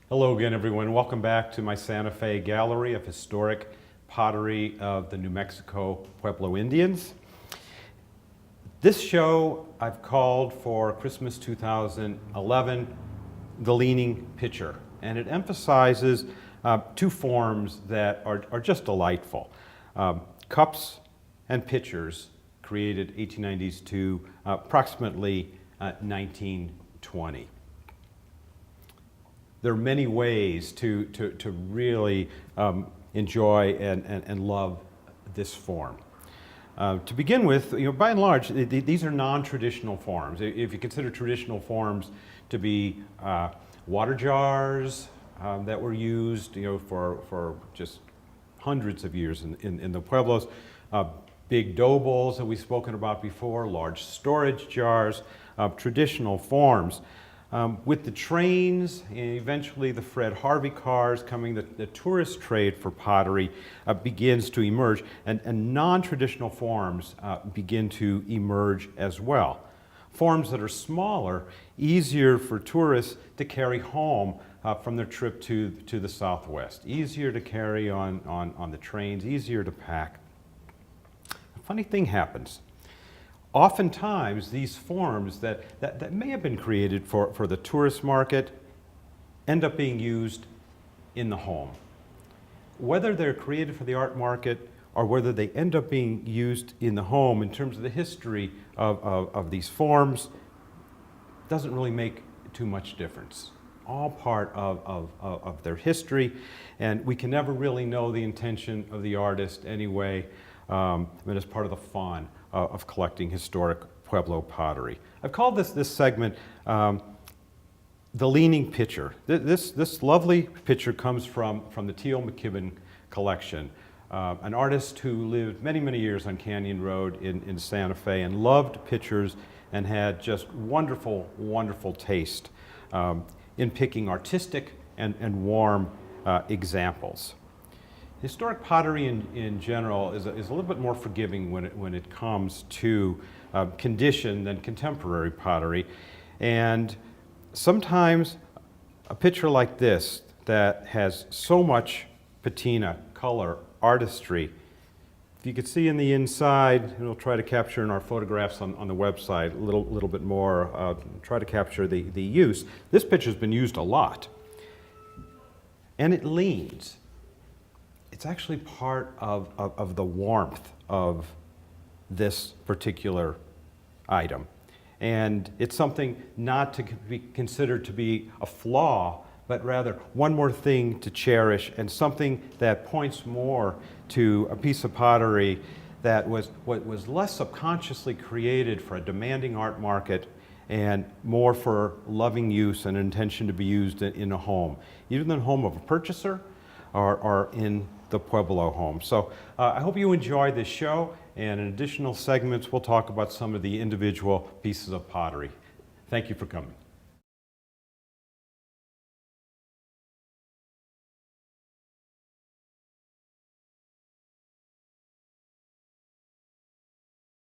Hello again, everyone. Welcome back to my Santa Fe Gallery of Historic Pottery of the New Mexico Pueblo Indians. This show I've called for Christmas 2011, The Leaning Pitcher, and it emphasizes two forms that are just delightful. Cups and pitchers created 1890s to approximately 1920. There are many ways to really enjoy and love this form. To begin with, by and large, these are non-traditional forms. If you consider traditional forms to be water jars that were used, for just hundreds of years in the pueblos, big dough bowls that we've spoken about before, large storage jars, traditional forms. With the trains, and eventually the Fred Harvey cars coming, the tourist trade for pottery begins to emerge, and non-traditional forms begin to emerge as well. Forms that are smaller, easier for tourists to carry home from their trip to the Southwest, easier to carry on the trains, easier to pack. A funny thing happens. Oftentimes, these forms that may have been created for the tourist market end up being used in the home. Whether they're created for the art market or whether they end up being used in the home, in terms of the history of these forms, doesn't really make too much difference. All part of their history, and we can never really know the intention of the artist anyway, but it's part of the fun of collecting historic Pueblo pottery. I've called this segment The Leaning Pitcher. This lovely pitcher comes from the T.O. McKibben collection, an artist who lived many years on Canyon Road in Santa Fe and loved pitchers and had just wonderful taste in picking artistic and warm examples. Historic pottery in general is a little bit more forgiving when it comes to condition than contemporary pottery. And sometimes a picture like this that has so much patina, color, artistry, if you could see in the inside, and we'll try to capture in our photographs on the website a little bit more, try to capture the use. This picture's been used a lot. And it leans. It's actually part of the warmth of this particular item. And it's something not to be considered to be a flaw, but rather one more thing to cherish, and something that points more to a piece of pottery that was less subconsciously created for a demanding art market and more for loving use and intention to be used in a home, either in the home of a purchaser or in the Pueblo home. So I hope you enjoyed this show, and in additional segments we'll talk about some of the individual pieces of pottery. Thank you for coming.